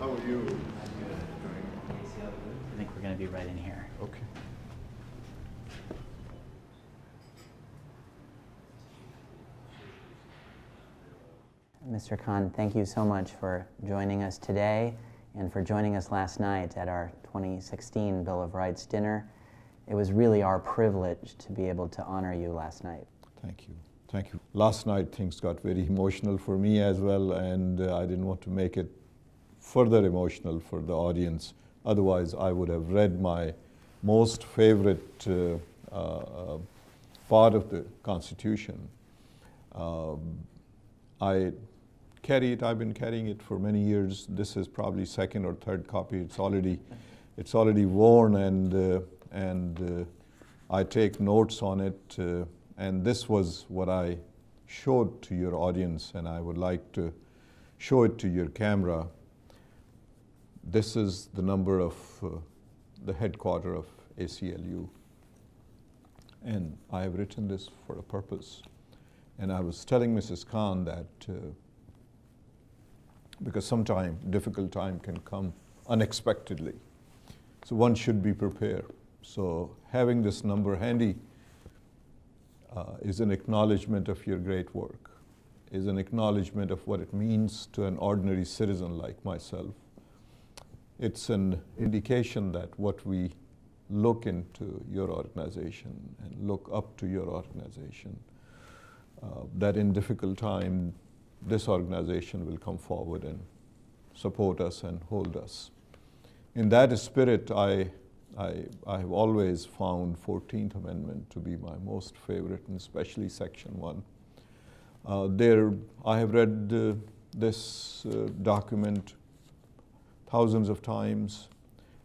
How are you? I think we're going to be right in here. Okay. Mr. Khan, thank you so much for joining us today and for joining us last night at our 2016 Bill of Rights dinner. It was really our privilege to be able to honor you last night. Thank you. Thank you. Last night things got very emotional for me as well, and I didn't want to make it further emotional for the audience. Otherwise, I would have read my most favorite part of the Constitution. I've been carrying it for many years. This is probably second or third copy. It's already worn, and I take notes on it. And this was what I showed to your audience, and I would like to show it to your camera. This is the number of the headquarters of ACLU. And I have written this for a purpose. And I was telling Mrs. Khan that because sometimes difficult time can come unexpectedly. So one should be prepared. So having this number handy is an acknowledgement of your great work, is an acknowledgement of what it means to an ordinary citizen like myself. It's an indication that what we look into your organization and look up to your organization, that in difficult time, this organization will come forward and support us and hold us. In that spirit, I have always found 14th Amendment to be my most favorite, and especially Section 1. I have read this document thousands of times.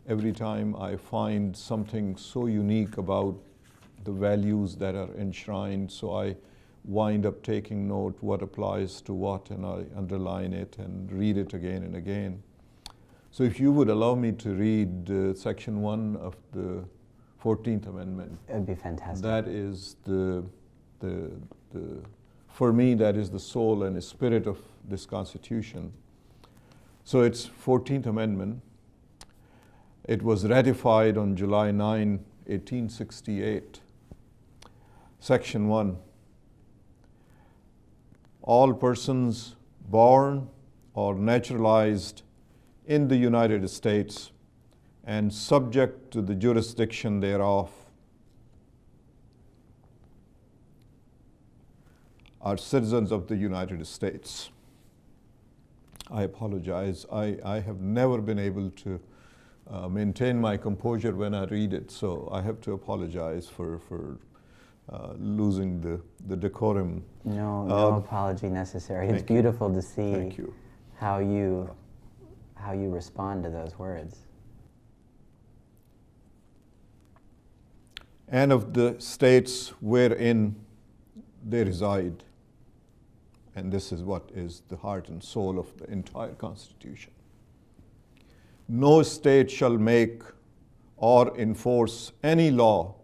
Every time I find something so unique about the values that are enshrined, so I wind up taking note what applies to what, and I underline it and read it again and again. So if you would allow me to read Section 1 of the 14th Amendment. It would be fantastic. That is for me, that is the soul and the spirit of this Constitution. So it's 14th Amendment. It was ratified on July 9, 1868. Section 1. All persons born or naturalized in the United States and subject to the jurisdiction thereof are citizens of the United States. I apologize. I have never been able to maintain my composure when I read it, so I have to apologize for losing the decorum. No apology necessary. It's beautiful to see how you respond to those words. And of the states wherein they reside. And this is what is the heart and soul of the entire Constitution. No state shall make or enforce any law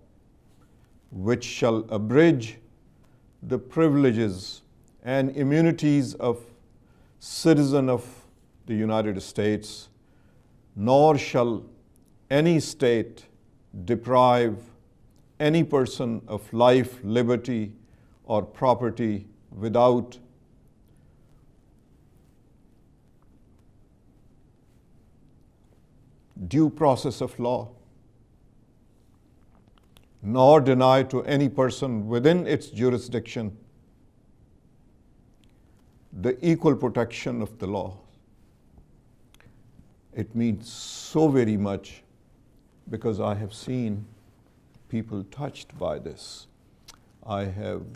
which shall abridge the privileges and immunities of citizen of the United States, nor shall any state deprive any person of life, liberty, or property without due process of law, nor deny to any person within its jurisdiction the equal protection of the law. It means so very much because I have seen people touched by this. I have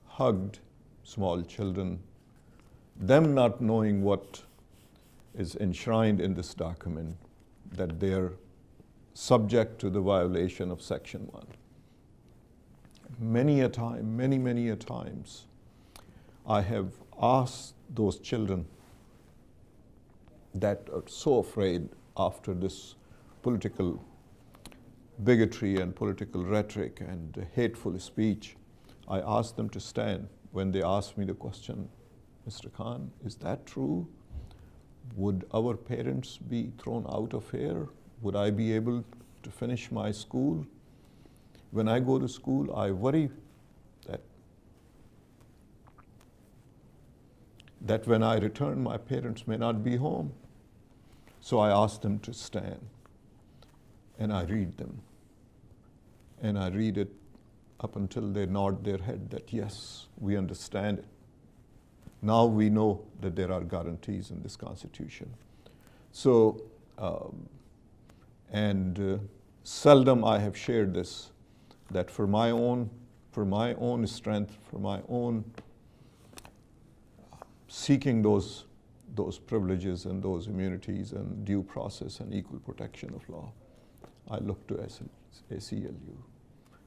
hugged small children, them not knowing what is enshrined in this document, that they're subject to the violation of Section 1. Many a time, many a times, I have asked those children that are so afraid after this political bigotry and political rhetoric and hateful speech, I asked them to stand when they asked me the question, Mr. Khan, is that true? would our parents be thrown out of here? Would I be able to finish my school? When I go to school, I worry that when I return, my parents may not be home. So I ask them to stand, and I read them. And I read it up until they nod their head that, yes, we understand it. Now we know that there are guarantees in this Constitution. So, seldom I have shared this, that for my own strength, for my own seeking those privileges and those immunities and due process and equal protection of law, I look to ACLU.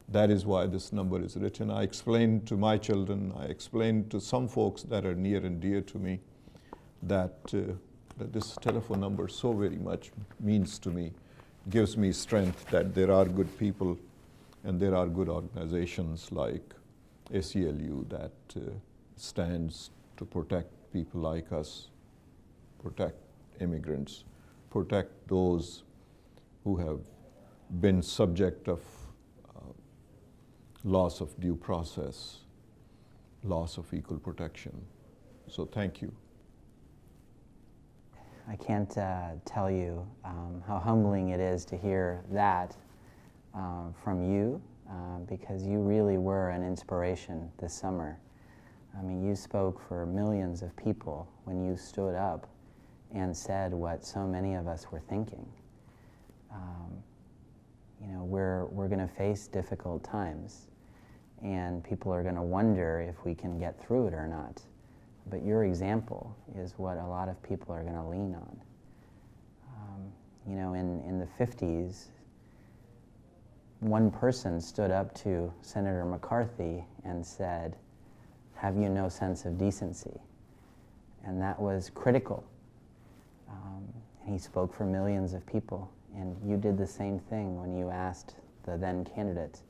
That is why this number is written. I explained to my children, I explained to some folks that are near and dear to me that this telephone number so very much means to me, gives me strength that there are good people and there are good organizations like ACLU that stands to protect people like us, protect immigrants, protect those who have been subject of loss of due process, loss of equal protection. So thank you. I can't tell you how humbling it is to hear that from you, because you really were an inspiration this summer. I mean, you spoke for millions of people when you stood up and said what so many of us were thinking. You know, we're going to face difficult times, and people are going to wonder if we can get through it or not. But your example is what a lot of people are going to lean on. You know, in the 50s, one person stood up to Senator McCarthy and said, "Have you no sense of decency?" And that was critical. And he spoke for millions of people. And you did the same thing when you asked the then candidate,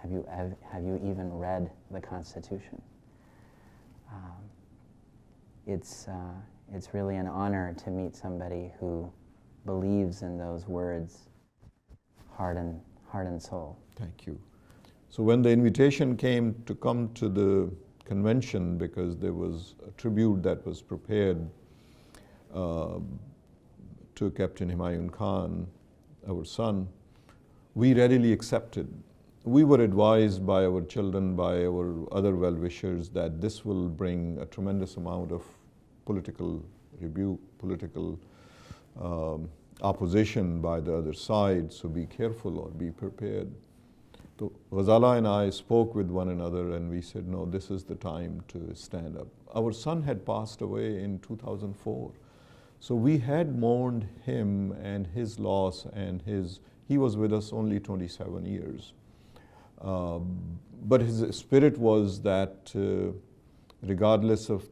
have you even read the Constitution? It's really an honor to meet somebody who believes in those words, heart and soul. Thank you. So when the invitation came to come to the convention, because there was a tribute that was prepared to Captain Khizr Khan, our son, we readily accepted. We were advised by our children, by our other well-wishers, that this will bring a tremendous amount of political rebuke, political opposition by the other side, so be careful or be prepared. So Ghazala and I spoke with one another and we said, no, this is the time to stand up. Our son had passed away in 2004. So we had mourned him and his loss, and he was with us only 27 years. But his spirit was that regardless of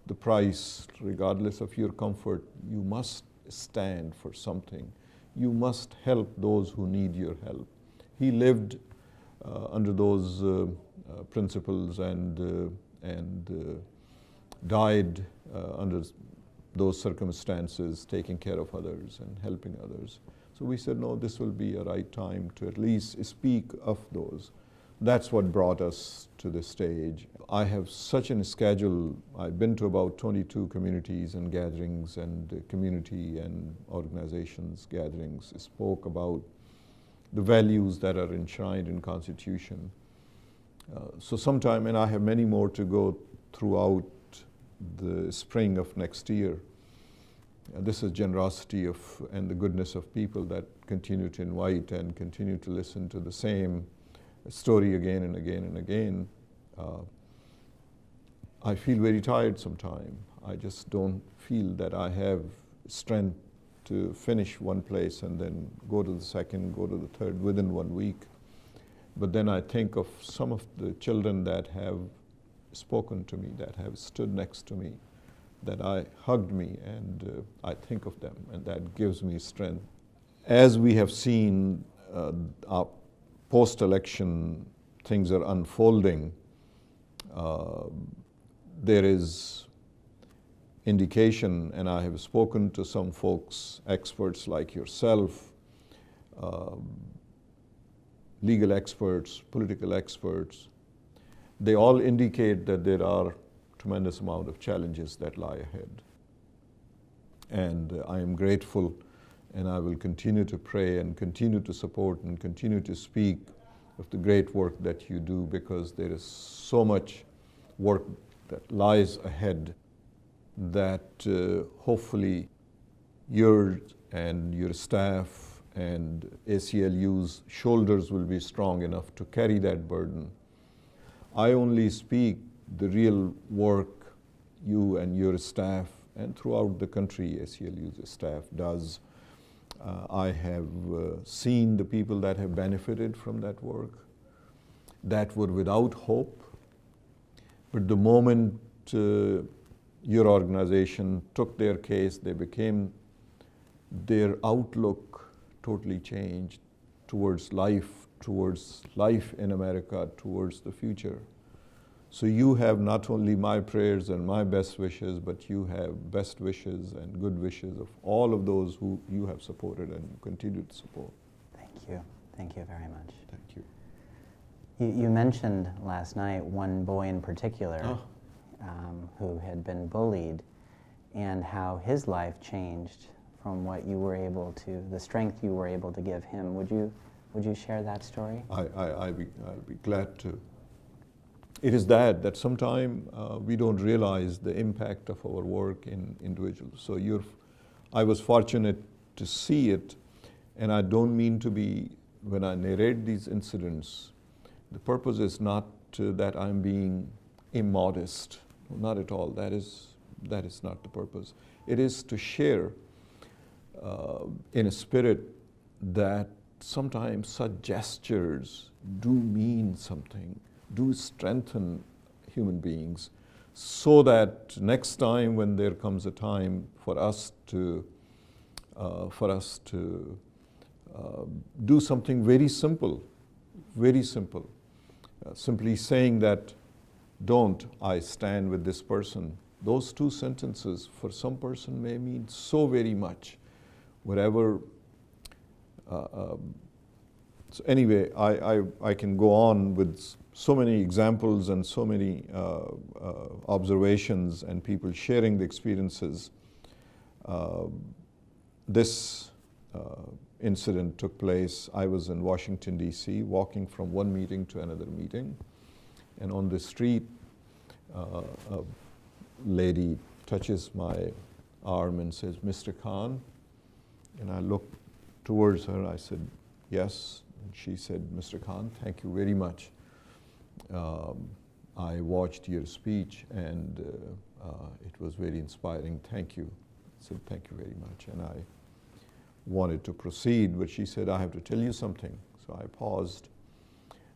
the price, regardless of your comfort, you must stand for something. You must help those who need your help. He lived under those principles and died under those circumstances, taking care of others and helping others. So we said, no, this will be a right time to at least speak of those. That's what brought us to this stage. I have such a schedule. I've been to about 22 communities and gatherings and community and organizations gatherings, spoke about the values that are enshrined in Constitution. So sometime, and I have many more to go throughout the spring of next year. This is generosity and the goodness of people that continue to invite and continue to listen to the same story again and again and again. I feel very tired sometimes. I just don't feel that I have strength to finish one place and then go to the second, go to the third within 1 week. But then I think of some of the children that have spoken to me, that have stood next to me, that I hugged me, and I think of them, and that gives me strength. As we have seen, post-election things are unfolding. There is indication, and I have spoken to some folks, experts like yourself, legal experts, political experts, they all indicate that there are tremendous amount of challenges that lie ahead. And I am grateful, and I will continue to pray and continue to support and continue to speak of the great work that you do, because there is so much work that lies ahead that hopefully yours and your staff and ACLU's shoulders will be strong enough to carry that burden. I only speak the real work you and your staff and throughout the country ACLU's staff does. I have seen the people that have benefited from that work, that were without hope. But the moment your organization took their case, their outlook totally changed towards life in America, towards the future. So you have not only my prayers and my best wishes, but you have best wishes and good wishes of all of those who you have supported and continue to support. Thank you. Thank you very much. Thank you. You mentioned last night one boy in particular who had been bullied, and how his life changed from what you were able to, the strength you were able to give him. Would you share that story? I'll be glad to. It is that sometimes we don't realize the impact of our work in individuals. So I was fortunate to see it, and I don't mean to be, when I narrate these incidents, the purpose is not that I'm being immodest, not at all. That is not the purpose. It is to share in a spirit that sometimes such gestures do mean something, do strengthen human beings, so that next time when there comes a time for us to do something very simple, simply saying that, "Don't I stand with this person." Those two sentences for some person may mean so very much. Whatever. So anyway, I can go on with so many examples and so many observations and people sharing the experiences. This incident took place. I was in Washington, D.C., walking from one meeting to another meeting. And on the street, a lady touches my arm and says, "Mr. Khan." And I looked towards her. I said, "Yes." And she said, "Mr. Khan, thank you very much. I watched your speech and it was very inspiring. Thank you." I said, "Thank you very much." And I wanted to proceed, but she said, "I have to tell you something." So I paused.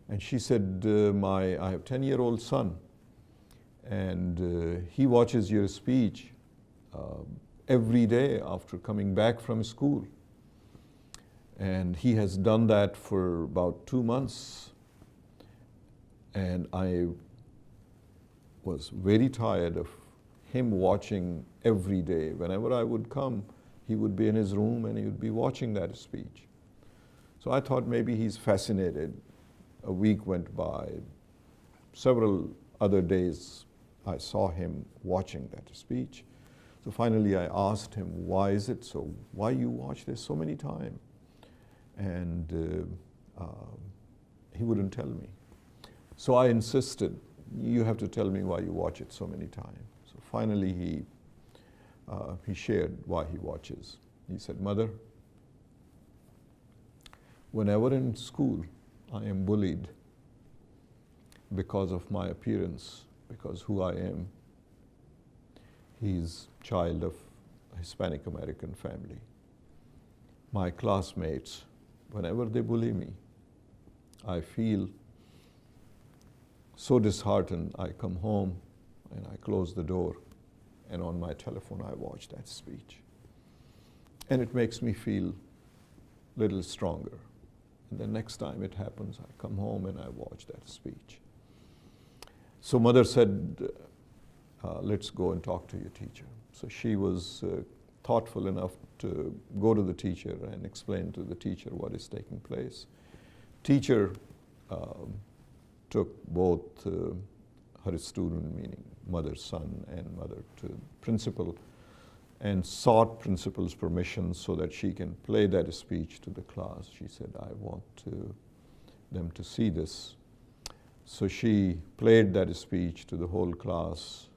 And she said, I have a 10-year-old son, and he watches your speech every day after coming back from school. And he has done that for about 2 months. And I was very tired of him watching every day. Whenever I would come, he would be in his room and he would be watching that speech. So I thought maybe he's fascinated. A week went by. Several other days I saw him watching that speech. So finally I asked him, "Why is it so? Why you watch this so many times?" And he wouldn't tell me. So I insisted, "You have to tell me why you watch it so many times." So finally he shared why he watches. He said, "Mother, whenever in school I am bullied because of my appearance, because who I am." He's child of a Hispanic American family. "My classmates, whenever they bully me, I feel so disheartened. I come home and I close the door, and on my telephone I watch that speech. And it makes me feel a little stronger. And the next time it happens, I come home and I watch that speech." So mother said, "Let's go and talk to your teacher." So she was thoughtful enough to go to the teacher and explain to the teacher what is taking place. Teacher took both her student, meaning mother, son, and mother, to principal and sought principal's permission so that she can play that speech to the class. She said, I want them to see this. So she played that speech to the whole class.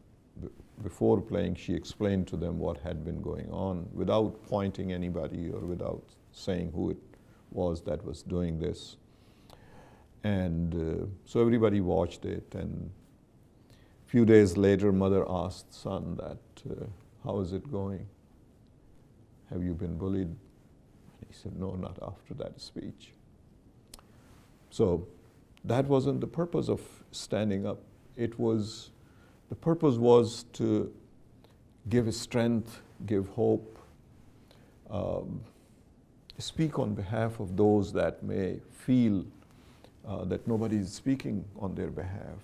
Before playing, she explained to them what had been going on without pointing anybody or without saying who it was that was doing this. And so everybody watched it, and a few days later, mother asked son that, how is it going? Have you been bullied? He said, no, not after that speech. So that wasn't the purpose of standing up. The purpose was to give strength, give hope, speak on behalf of those that may feel that nobody is speaking on their behalf.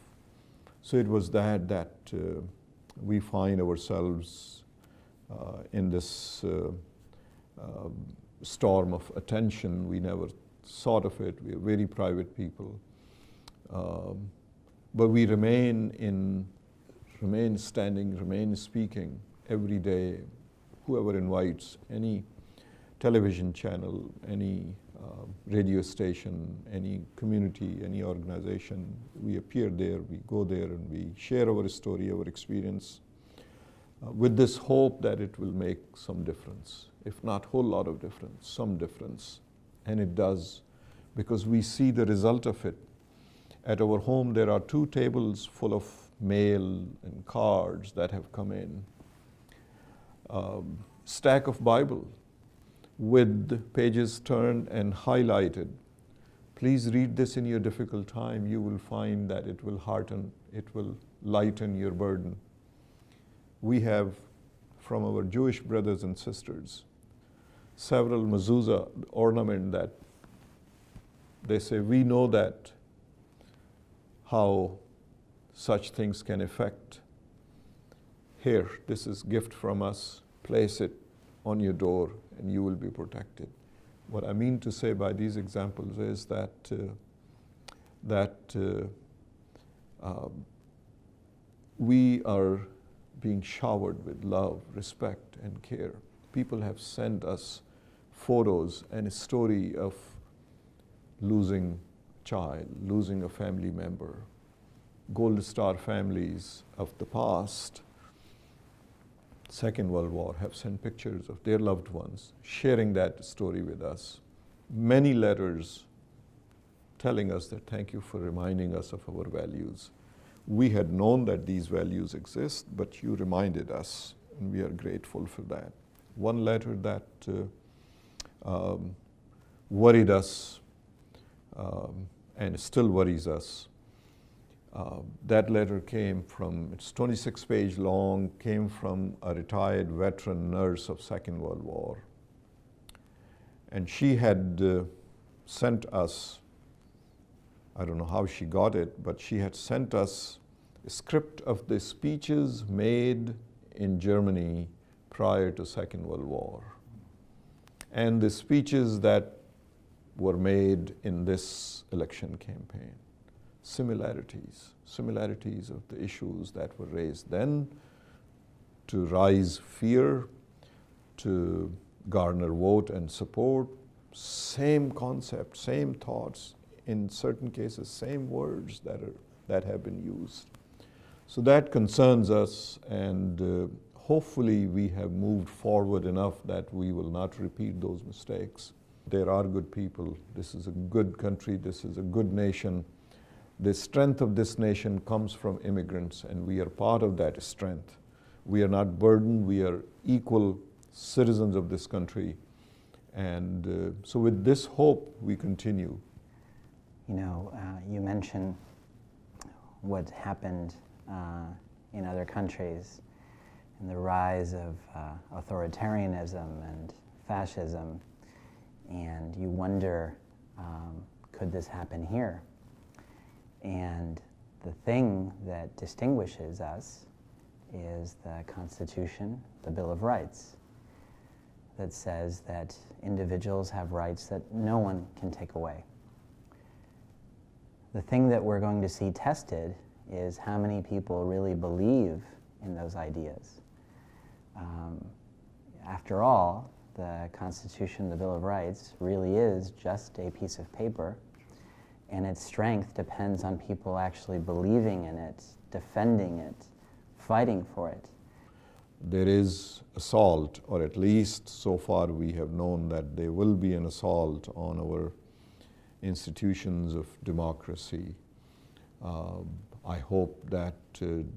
So it was that we find ourselves in this storm of attention. We never thought of it. We are very private people. But we remain standing, remain speaking every day. Whoever invites, any television channel, any radio station, any community, any organization, we appear there, we go there, and we share our story, our experience, with this hope that it will make some difference, if not a whole lot of difference, some difference. And it does, because we see the result of it. At our home, there are 2 tables full of mail and cards that have come in. Stack of Bible with pages turned and highlighted. Please read this in your difficult time. You will find that it will lighten your burden. We have, from our Jewish brothers and sisters, several mezuzah ornament that they say, we know that how such things can affect. Here, this is gift from us. Place it on your door and you will be protected. What I mean to say by these examples is that we are being showered with love, respect, and care. People have sent us photos and a story of losing a child, losing a family member. Gold Star families of the past, Second World War, have sent pictures of their loved ones, sharing that story with us. Many letters telling us that thank you for reminding us of our values. We had known that these values exist, but you reminded us, and we are grateful for that. One letter that worried us and still worries us. That letter came from, it's 26 pages long, came from a retired veteran nurse of Second World War. And she had sent us, I don't know how she got it, but she had sent us a script of the speeches made in Germany prior to Second World War. And the speeches that were made in this election campaign. Similarities of the issues that were raised then, to rise fear, to garner vote and support, same concept, same thoughts, in certain cases, same words that have been used. So that concerns us, and hopefully we have moved forward enough that we will not repeat those mistakes. There are good people. This is a good country. This is a good nation. The strength of this nation comes from immigrants, and we are part of that strength. We are not burdened. We are equal citizens of this country. And so with this hope, we continue. You know, you mentioned what happened in other countries and the rise of authoritarianism and fascism, and you wonder, could this happen here? And the thing that distinguishes us is the Constitution, the Bill of Rights, that says that individuals have rights that no one can take away. The thing that we're going to see tested is how many people really believe in those ideas. After all, the Constitution, the Bill of Rights, really is just a piece of paper, and its strength depends on people actually believing in it, defending it, fighting for it. There is assault, or at least so far we have known that there will be an assault on our institutions of democracy. I hope that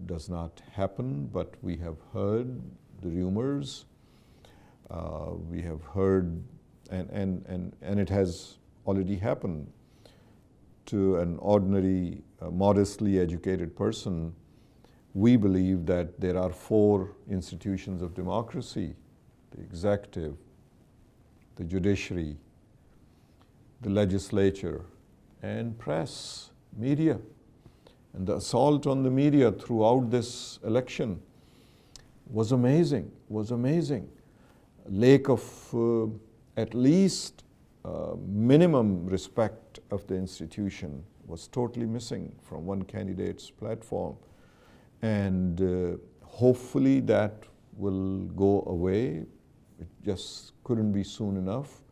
does not happen, but we have heard the rumors. We have heard, and it has already happened to an ordinary, modestly educated person. We believe that there are 4 institutions of democracy: the executive, the judiciary, the legislature, and press, media. And the assault on the media throughout this election was amazing, Lack of at least minimum respect of the institution was totally missing from one candidate's platform. And hopefully that will go away. It just couldn't be soon enough.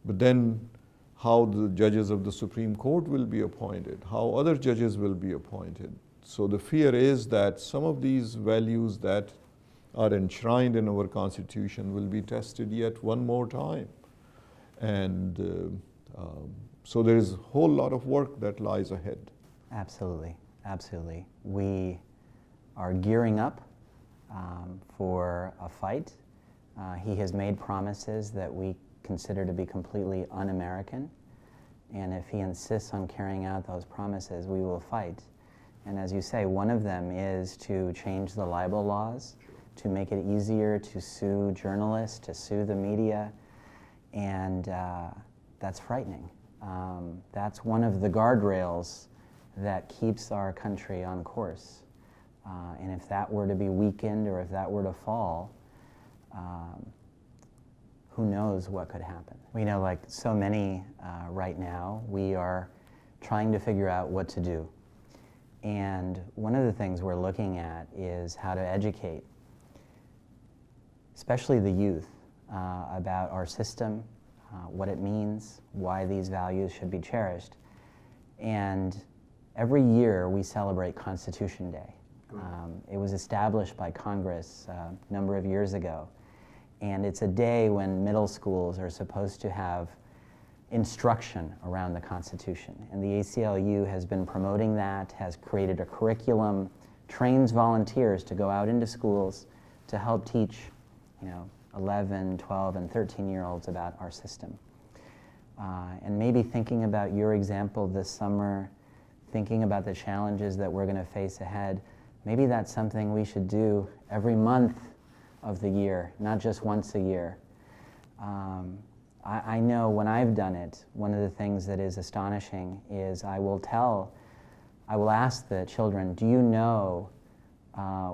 But then how the judges of the Supreme Court will be appointed, how other judges will be appointed. So the fear is that some of these values that are enshrined in our Constitution will be tested yet one more time. And so there is a whole lot of work that lies ahead. Absolutely, absolutely. We are gearing up for a fight. He has made promises that we consider to be completely un-American, and if he insists on carrying out those promises, we will fight. And as you say, one of them is to change the libel laws, to make it easier to sue journalists, to sue the media, and that's frightening. That's one of the guardrails that keeps our country on course. And if that were to be weakened, or if that were to fall, who knows what could happen. We know, like so many right now, we are trying to figure out what to do. And one of the things we're looking at is how to educate, especially the youth, about our system, what it means, why these values should be cherished. And every year we celebrate Constitution Day. It was established by Congress a number of years ago. And it's a day when middle schools are supposed to have instruction around the Constitution. And the ACLU has been promoting that, has created a curriculum, trains volunteers to go out into schools to help teach, 11, 12, and 13-year-olds about our system. And maybe thinking about your example this summer, thinking about the challenges that we're going to face ahead, maybe that's something we should do every month of the year, not just once a year. I know when I've done it, one of the things that is astonishing is I will ask the children, do you know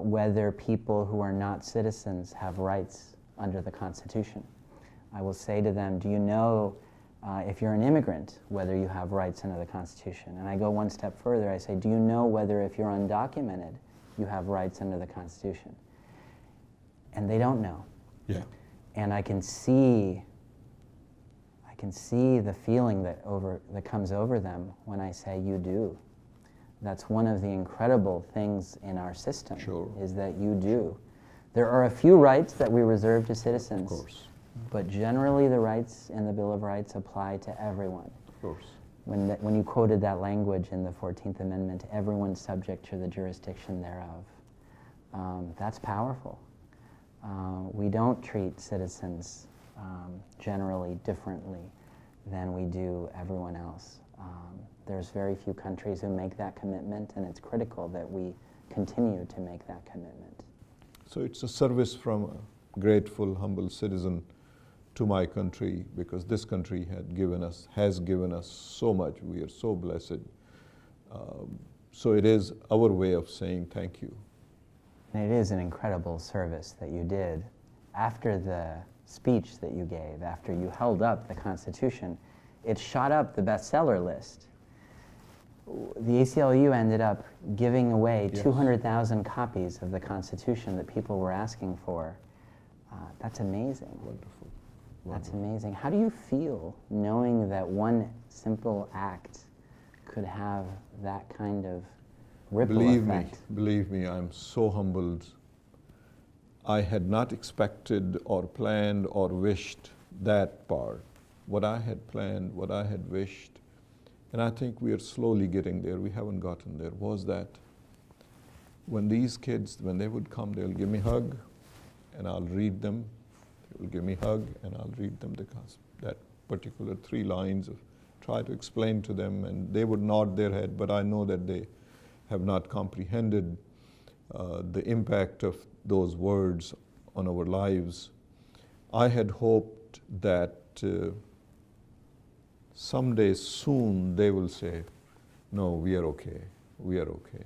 whether people who are not citizens have rights under the Constitution? I will say to them, do you know if you're an immigrant, whether you have rights under the Constitution? And I go one step further, I say, do you know whether if you're undocumented, you have rights under the Constitution? And they don't know. Yeah. And I can see the feeling that comes over them when I say, you do. That's one of the incredible things in our system, Sure. is that you do. There are a few rights that we reserve to citizens. Of course. But generally the rights in the Bill of Rights apply to everyone. Of course. When you quoted that language in the 14th Amendment, everyone's subject to the jurisdiction thereof. That's powerful. We don't treat citizens generally differently than we do everyone else. There's very few countries who make that commitment, and it's critical that we continue to make that commitment. So it's a service from a grateful, humble citizen to my country, because this country has given us so much. We are so blessed. So it is our way of saying thank you. And it is an incredible service that you did. After the speech that you gave, after you held up the Constitution, it shot up the bestseller list. The ACLU ended up giving away 200,000 copies of the Constitution that people were asking for. That's amazing. Wonderful. That's amazing. How do you feel knowing that one simple act could have that kind of ripple effect? Believe me, I'm so humbled. I had not expected or planned or wished that part. What I had planned, what I had wished, and I think we are slowly getting there, we haven't gotten there, was that when these kids, when they would come, they'll give me a hug, and I'll read them. They will give me a hug, and I'll read them that particular 3 lines, of try to explain to them, and they would nod their head, but I know that they have not comprehended the impact of those words on our lives. I had hoped that someday soon they will say, no, we are okay, we are okay.